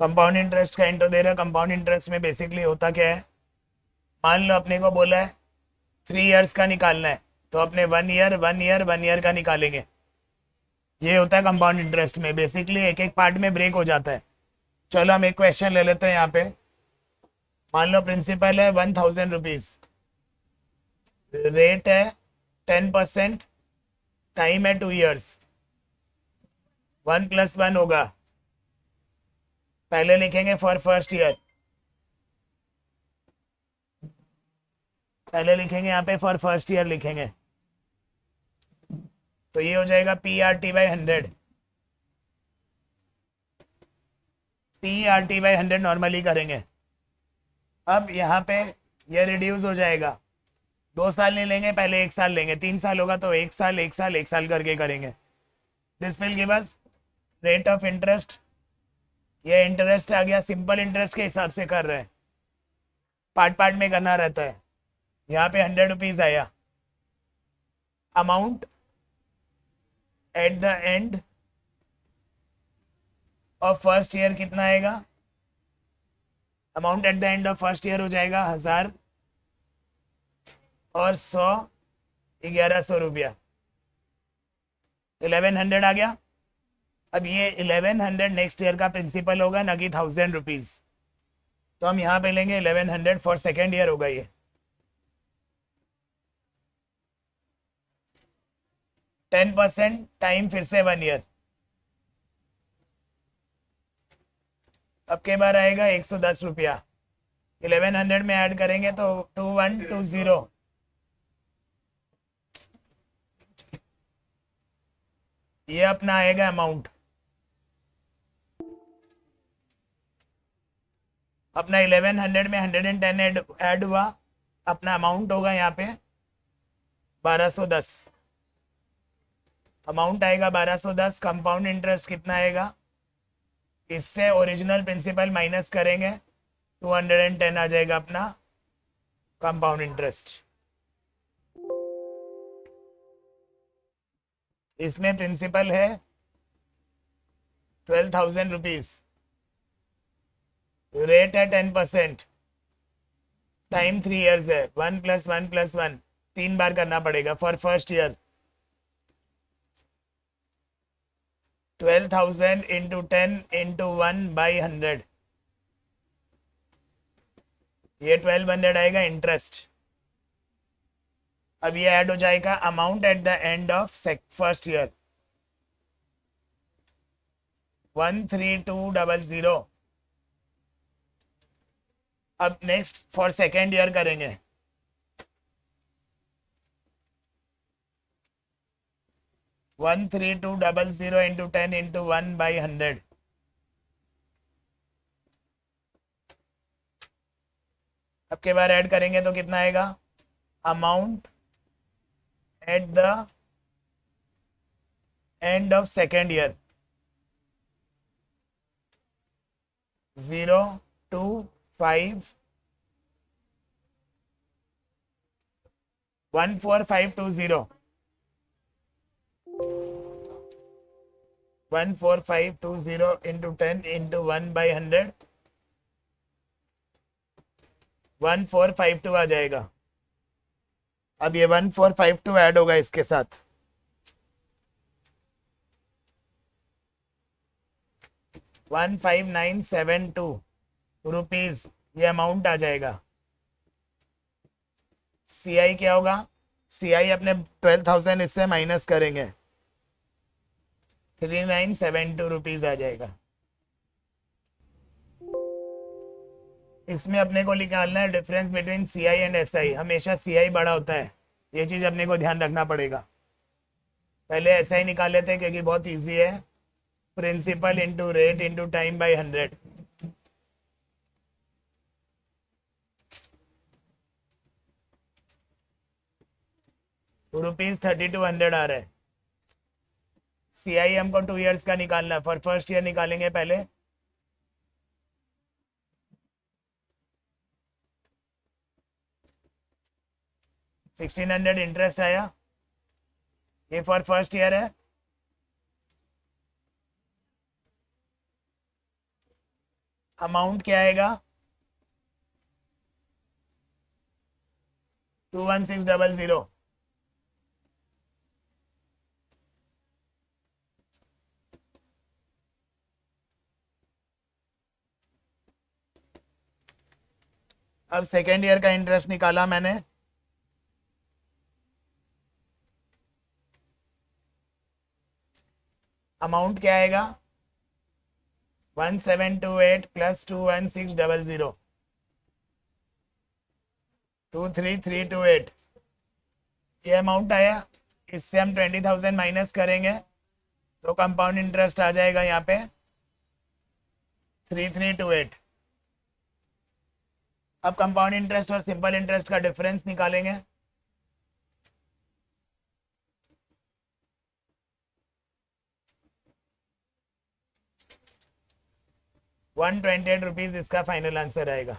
Compound interest का intro दे रहा है। कंपाउंड इंटरेस्ट में बेसिकली होता क्या है, मान लो अपने को बोला है 3 इयर्स का निकालना है, तो अपने 1 ईयर 1 ईयर 1 ईयर का निकालेंगे। ये होता है कंपाउंड इंटरेस्ट में, बेसिकली एक एक पार्ट में ब्रेक हो जाता है। चलो हम एक क्वेश्चन ले लेते हैं यहाँ पे। मान लो प्रिंसिपल है 1000 रुपीज, रेट है 10%, टाइम है 2 इयर्स। 1+1 होगा, पहले लिखेंगे फॉर फर्स्ट ईयर, पहले लिखेंगे यहाँ पे फॉर फर्स्ट ईयर लिखेंगे, तो ये हो जाएगा PRT/100। PRT/100 नॉर्मली करेंगे। अब यहाँ पे ये रिड्यूस हो जाएगा, 2 साल नहीं लेंगे, पहले 1 साल लेंगे, 3 साल होगा तो 1 साल 1 साल 1 साल करके करेंगे। This will give us rate of interest. ये इंटरेस्ट आ गया, सिंपल इंटरेस्ट के हिसाब से कर रहे हैं, पार्ट पार्ट में करना रहता है। यहाँ पे 100 रुपीज आया। Amount at the end of first year कितना आएगा? Amount at the end of first year हो जाएगा 1000 और 100, 1100 रुपया, 1100 आ गया। अब ये 1100 नेक्स्ट ईयर का प्रिंसिपल होगा, ना कि 1000 रुपीज। तो हम यहाँ पे लेंगे 1100 फॉर सेकेंड ईयर होगा ये। 10% टाइम फिर से 1 ईयर। अब के बार आएगा 110 रुपया, 1100 में ऐड करेंगे तो 2120। ये अपना आएगा अमाउंट। अपना 1100 में 110 ऐड हुआ, अपना अमाउंट होगा यहाँ पे 1210। अमाउंट आएगा 1210। कंपाउंड इंटरेस्ट कितना आएगा, इससे ओरिजिनल प्रिंसिपल माइनस करेंगे, 210 आ जाएगा अपना कंपाउंड इंटरेस्ट। इसमें प्रिंसिपल है 12,000 रुपीज, रेट है 10%, टाइम 3 इयर्स है, 1+1+1 3 बार करना पड़ेगा for first year. 12,000 into 10 into 1/100, ये 1200 आएगा इंटरेस्ट। अब ये ऐड हो जाएगा amount at the end of first year, 13200। अब नेक्स्ट फॉर सेकेंड ईयर करेंगे, 13200 इंटू 10 इंटू 1/100। अब के बार ऐड करेंगे तो कितना आएगा, amount at the end of second year 025 14520 14520 into 10 into 1/100, 1452 आ जाएगा। अब ये 1452 ऐड होगा इसके साथ, 15972 रुपीज ये अमाउंट आ जाएगा। CI क्या होगा, CI अपने 12,000 इससे माइनस करेंगे, 3972 रुपीज आ जाएगा। इसमें अपने को निकालना है difference between CI and SI। हमेशा CI बड़ा होता है, ये चीज़ अपने को ध्यान रखना पड़ेगा। पहले SI निकाल लेते हैं क्योंकि बहुत इजी है, principal into rate into time by 100। ₹3200 आ रहा है। CI हमको 2 इयर्स का निकालना है, फॉर फर्स्ट ईयर निकालेंगे पहले। $1600 इंटरेस्ट आया, ये फॉर फर्स्ट ईयर है। अमाउंट क्या आएगा 21600। अब सेकेंड ईयर का इंटरेस्ट निकाला मैंने, अमाउंट क्या आएगा 1728 प्लस 21600 23328, ये अमाउंट आया। इससे हम 20,000 माइनस करेंगे तो कंपाउंड इंटरेस्ट आ जाएगा यहाँ पे 3328। अब कंपाउंड इंटरेस्ट और सिंपल इंटरेस्ट का डिफरेंस निकालेंगे। ₹128 इसका फाइनल आंसर आएगा।